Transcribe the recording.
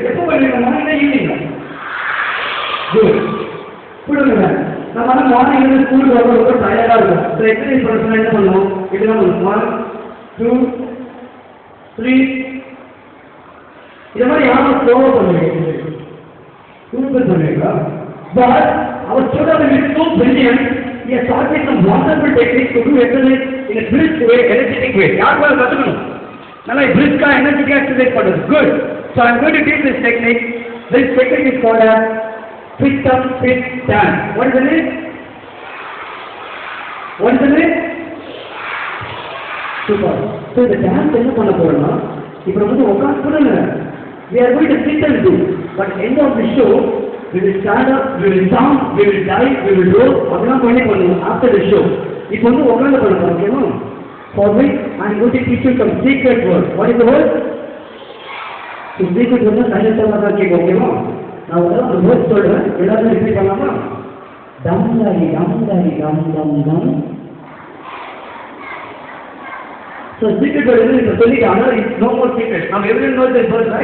எப்போ பண்ணுவீங்க? Morning evening? Good. புரியுதுங்க. நம்ம ஆனால் மார்னிங் வந்து ஸ்கூலுக்கு வர ரொம்ப டயர்டாக இருக்கும். ஸோ எக்ஸசைஸ் பண்ண என்ன பண்ணுவோம்? இப்படிதான் பண்ணுவோம். 1 2 3 இதை மாதிரி யாரும் ஸ்லோவாக பண்ணுவீங்க? சூப்பர் பண்ணுவீங்களா? பட் அவர் சொல்றது is so brilliant. He has taught me some wonderful techniques to do exercise in a brisk way, energetic way. யார் வேலை கற்றுக்கணும்? நல்லா brisk-ஆ energetic-ஆ exercise பண்ணுறது. Good. So I am going to teach this technique. This technique is called as sit up, sit, stand. What is the name? What is the name? Super. So இந்த dance என்ன பண்ண போறோம்னா, இப்போ வந்து உட்காந்து புரியல. We are going to sit and do. But end of the show, we will stand up, we will jump, we will dive, we will roll. அதெல்லாம் பண்ணுவோம் after the show. இப்போ வந்து உட்காந்து பண்ண ஓகேவா? For which I am going to teach you some secret word. What is the word? So secret word na silent-ஆ தான் கேட்கும் ஓகேவா? நான் உங்களுக்கு அந்த வேர்ட் சொல்றேன். எல்லாரும் ரிப்பீட் பண்ணலாமா? டம் டாரி டம் டாரி டம் டம் டம். So secret word is சொல்லிட்டாங்க. It's no more secret. Now everyone knows this word, right?